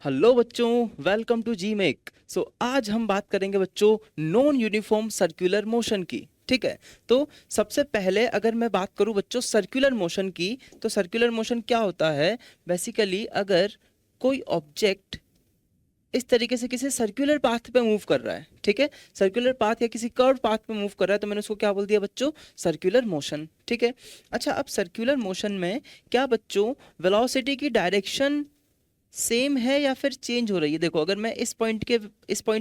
Hello बच्चों, welcome to ji make. आज हम बात करेंगे बच्चों नॉन यूनिफॉर्म सर्कुलर मोशन की। ठीक है। तो सबसे पहले अगर मैं बात करूं बच्चों सर्कुलर मोशन की, तो सर्कुलर मोशन क्या होता है? बेसिकली अगर कोई ऑब्जेक्ट इस तरीके से किसी सर्कुलर पाथ पे मूव कर रहा है, ठीक है, सर्कुलर पाथ या किसी कर्व पाथ पे मूव कर रहा है, तो मैंने उसको क्या बोल दिया बच्चों? Circular motion. ठीक है। अच्छा, अब सर्कुलर मोशन में क्या बच्चों वेलोसिटी की डायरेक्शन सेम है या फिर चेंज हो रही है? देखो, अगर मैं इस पॉइंट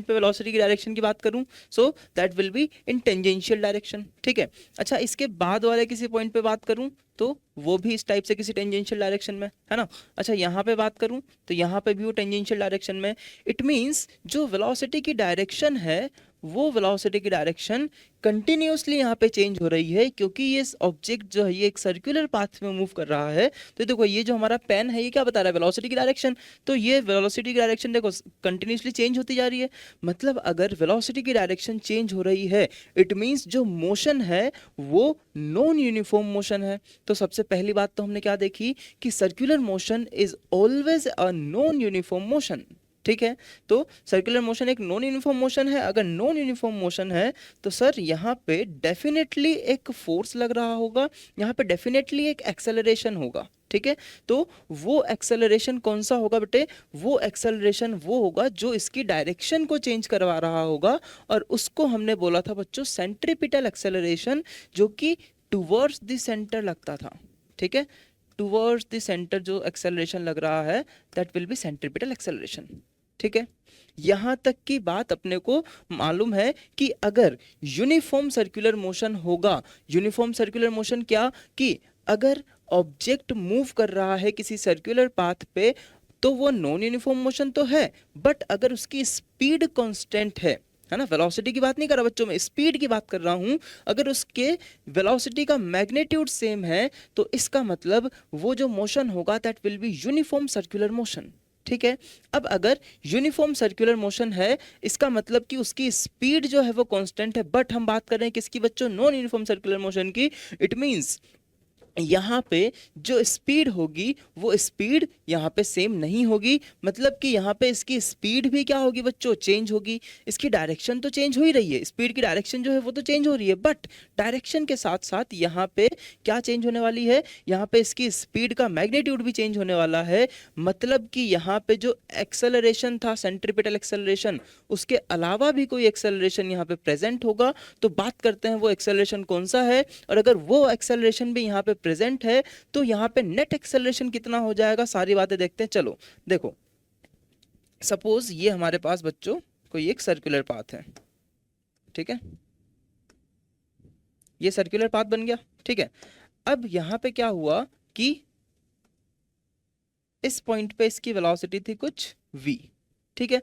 पे वेलोसिटी की डायरेक्शन की बात करूं, so that will be in tangential direction. ठीक है। अच्छा, इसके बाद वाले किसी पॉइंट पे बात करूं तो वो भी इस टाइप से किसी टेंजेंशियल डायरेक्शन में है ना। अच्छा, यहाँ पे बात करूं तो यहाँ पे भी वो टेंजेंशियल डायरेक्शन में। इट मींस जो वेलोसिटी की डायरेक्शन है वो वेलोसिटी की डायरेक्शन कंटिन्यूअसली यहाँ पे चेंज हो रही है, क्योंकि ये ऑब्जेक्ट जो है ये एक सर्कुलर पाथ में मूव कर रहा है। तो देखो, ये जो हमारा पेन है ये क्या बता रहा है? वेलोसिटी की डायरेक्शन। तो ये वेलोसिटी की डायरेक्शन देखो कंटिन्यूअसली चेंज होती जा रही है। मतलब अगर वेलोसिटी की डायरेक्शन चेंज हो रही है, इट मींस जो मोशन है वो नॉन यूनिफॉर्म मोशन है। तो सबसे पहली बात तो हमने क्या देखी कि circular motion is always a non uniform motion. ठीक है। तो सर्कुलर मोशन एक नॉन यूनिफॉर्म मोशन है। अगर नॉन यूनिफॉर्म मोशन है तो सर यहाँ पे डेफिनेटली एक फोर्स लग रहा होगा, यहाँ पे डेफिनेटली एक एक्सेलरेशन होगा। ठीक है। तो वो एक्सेलरेशन कौन सा होगा बेटे? वो एक्सेलरेशन वो होगा जो इसकी डायरेक्शन को चेंज करवा रहा होगा, और उसको हमने बोला था बच्चों सेंट्रीपिटल एक्सेलरेशन, जो कि टुवर्ड्स द सेंटर लगता था। ठीक है। टुवर्ड्स द सेंटर जो एक्सेलरेशन लग रहा है that will be centripetal acceleration. ठीक है। यहां तक की बात अपने को मालूम है कि अगर यूनिफॉर्म सर्कुलर मोशन होगा, यूनिफॉर्म सर्कुलर मोशन क्या कि अगर ऑब्जेक्ट मूव कर रहा है किसी सर्कुलर पाथ पे तो वो नॉन यूनिफॉर्म मोशन तो है, बट अगर उसकी स्पीड कांस्टेंट है ना, वेलोसिटी की बात नहीं कर रहा बच्चों, मैं स्पीड की बात कर रहा हूं, अगर उसके वेलोसिटी का मैग्नीट्यूड सेम है तो इसका मतलब वो जो मोशन होगा that will be uniform circular motion. ठीक है। अब अगर यूनिफॉर्म सर्कुलर मोशन है, इसका मतलब कि उसकी स्पीड जो है वो कांस्टेंट है, बट हम बात कर रहे हैं किसकी बच्चों? नॉन यूनिफॉर्म सर्कुलर मोशन की। इट मींस यहाँ पे जो स्पीड होगी वो स्पीड यहाँ पे सेम नहीं होगी, मतलब कि यहाँ पे इसकी स्पीड भी क्या होगी बच्चों? चेंज होगी। इसकी डायरेक्शन तो चेंज हो ही रही है, स्पीड की डायरेक्शन जो है वो तो चेंज हो रही है, बट डायरेक्शन के साथ साथ यहाँ पे क्या चेंज होने वाली है? यहाँ पे इसकी स्पीड का मैग्नीट्यूड भी चेंज होने वाला है। मतलब कि यहाँ पे जो एक्सेलरेशन था सेंट्रीपिटल एक्सेलरेशन, उसके अलावा भी कोई एक्सेलरेशन यहाँ पे प्रेजेंट होगा। तो बात करते हैं वो एक्सेलरेशन कौन सा है, और अगर वो एक्सेलरेशन भी यहाँ पे प्रेजेंट है तो यहाँ पे नेट एक्सेलरेशन कितना हो जाएगा, सारी बातें देखते हैं। चलो देखो, सपोज ये हमारे पास बच्चों कोई एक सर्कुलर पाथ है। ठीक है। ये सर्कुलर पाथ बन गया। ठीक है। अब यहाँ पे क्या हुआ कि इस पॉइंट पे इसकी वेलोसिटी थी कुछ v। ठीक है।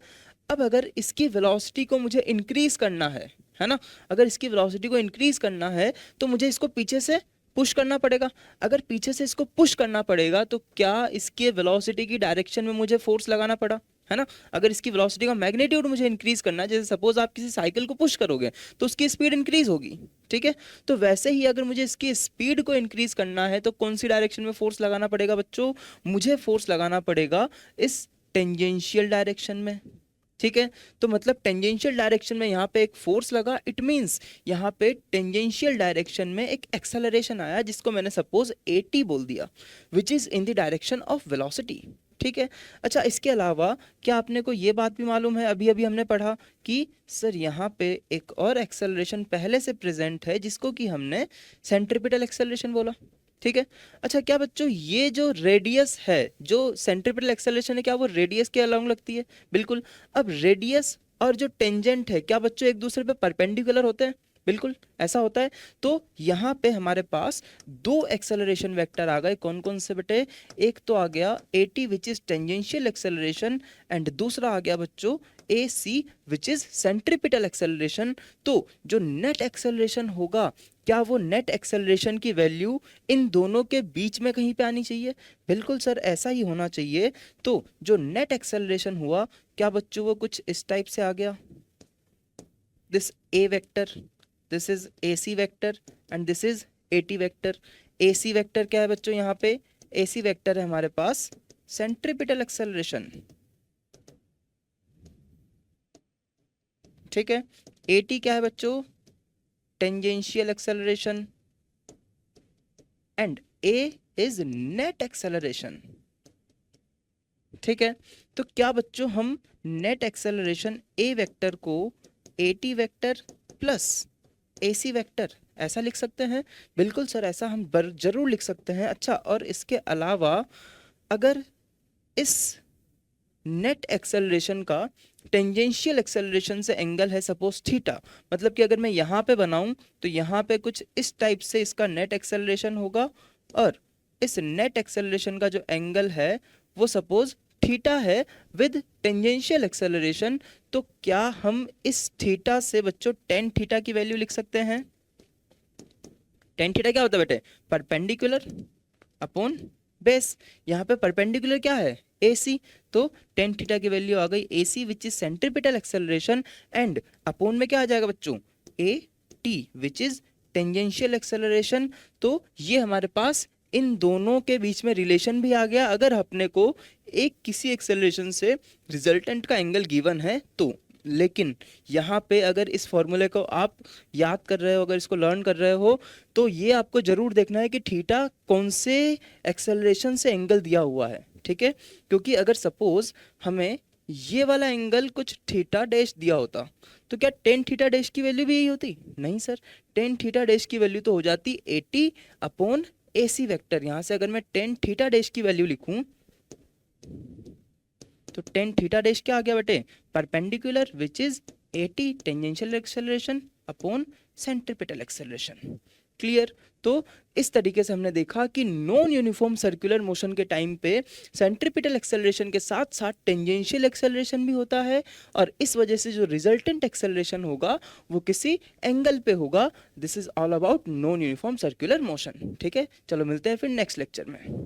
अब अगर इसकी वेलोसिटी को मुझे इंक्रीज करना है ना, अगर इसकी वेलोसिटी को इंक्रीज करना है तो मुझे इसको पीछे से पुश करना पड़ेगा। अगर पीछे से इसको पुश करना पड़ेगा तो क्या इसके वेलोसिटी की डायरेक्शन में मुझे फोर्स लगाना पड़ा, है ना। अगर इसकी वेलोसिटी का मैग्नीट्यूड मुझे इंक्रीज करना है, जैसे सपोज आप किसी साइकिल को पुश करोगे तो उसकी स्पीड इंक्रीज होगी। ठीक है। तो वैसे ही अगर मुझे इसकी स्पीड को इंक्रीज करना है तो कौन सी डायरेक्शन में फोर्स लगाना पड़ेगा बच्चों? मुझे फोर्स लगाना पड़ेगा इस टेंजेंशियल डायरेक्शन में। ठीक है। तो मतलब टेंजेंशियल डायरेक्शन में यहाँ पे एक फोर्स लगा, इट मींस यहाँ पे टेंजेंशियल डायरेक्शन में एक एक्सेलरेशन आया जिसको मैंने सपोज at बोल दिया, which is in the direction of velocity. ठीक है। अच्छा, इसके अलावा क्या आपने को ये बात भी मालूम है, अभी अभी हमने पढ़ा कि सर यहाँ पे एक और एक्सेलरेशन पहले से प्रेजेंट है जिसको कि हमने सेंट्रीपिटल एक्सेलरेशन बोला। ठीक है। अच्छा, क्या बच्चों ये जो रेडियस है, जो सेंट्रीपिटल एक्सेलरेशन है, क्या वो रेडियस के अलोंग लगती है? बिल्कुल। अब रेडियस और जो टेंजेंट है क्या बच्चों एक दूसरे पे परपेंडिकुलर होते हैं? बिल्कुल ऐसा होता है। तो यहाँ पे हमारे पास दो एक्सेलरेशन वेक्टर आ गए, कौन कौन से बेटे? एक तो आ गया at which is tangential acceleration, and दूसरा आ गया बच्चों ac which is centripetal acceleration. तो जो नेट एक्सेलरेशन होगा, क्या वो नेट एक्सेलरेशन की वैल्यू इन दोनों के बीच में कहीं पे आनी चाहिए? बिल्कुल सर, ऐसा ही होना चाहिए। तो जो नेट एक्सेलरेशन हुआ, क्या बच्चों वो कुछ इस टाइप से आ गया, this a vector, this is ac vector, and this is at vector. ac vector क्या है बच्चों? यहाँ पे ac वेक्टर है हमारे पास सेंट्रीपिटल एक्सेलरेशन। ठीक है। AT क्या है बच्चों, tangential acceleration, and A is net acceleration. ठीक है, तो क्या बच्चों हम नेट एक्सेलरेशन A वेक्टर को AT vector plus AC vector ऐसा लिख सकते हैं? बिल्कुल सर, ऐसा हम जरूर लिख सकते हैं। अच्छा, और इसके अलावा अगर इस नेट एक्सेलरेशन का टेंजेंशियल एक्सेलरेशन से एंगल है सपोज थीटा, मतलब कि अगर मैं यहाँ पे बनाऊं तो यहाँ पे कुछ इस टाइप से इसका नेट एक्सेलरेशन होगा, और इस नेट एक्सेलरेशन का जो एंगल है वो सपोज थीटा है विद टेंजेंशियल एक्सेलरेशन, तो क्या हम इस थीटा से बच्चों टेन थीटा की वैल्यू लिख सकते हैं? टेन थीटा क्या होता है बेटे, परपेंडिकुलर अपॉन बेस। यहाँ पे परपेंडिकुलर क्या है, AC, तो टेन थीटा की वैल्यू आ गई AC which is centripetal acceleration, and upon में क्या आ जाएगा बच्चों, AT which is tangential acceleration. तो ये हमारे पास इन दोनों के बीच में रिलेशन भी आ गया, अगर अपने को एक किसी एक्सेलरेशन से रिजल्टेंट का एंगल गिवन है तो। लेकिन यहाँ पे अगर इस फॉर्मूले को आप याद कर रहे हो, अगर इसको लर्न कर रहे हो, तो ये आपको जरूर देखना है कि थीटा कौन से एक्सेलरेशन से एंगल दिया हुआ है। ठीक है, क्योंकि अगर सपोज हमें ये वाला एंगल कुछ थीटा डैश दिया होता तो क्या टेन थीटा डैश की वैल्यू भी यही होती? नहीं सर, टेन थीटा डैश की वैल्यू तो हो जाती 80 अपॉन AC वेक्टर। यहाँ से अगर मैं टेन थीटा डैश की वैल्यू लिखूं तो टेन थीटा डैश क्या आ गया बेटे, perpendicular which is 80 tangential acceleration upon centripetal acceleration. Clear? तो इस तरीके से हमने देखा कि नॉन यूनिफॉर्म सर्कुलर मोशन के टाइम पे सेंट्रीपिटल एक्सेलरेशन के साथ साथ टेंजेंशियल एक्सेलरेशन भी होता है, और इस वजह से जो रिजल्टेंट एक्सेलरेशन होगा वो किसी एंगल पे होगा। This is all about non uniform circular motion. ठीक है, चलो मिलते हैं फिर नेक्स्ट लेक्चर में।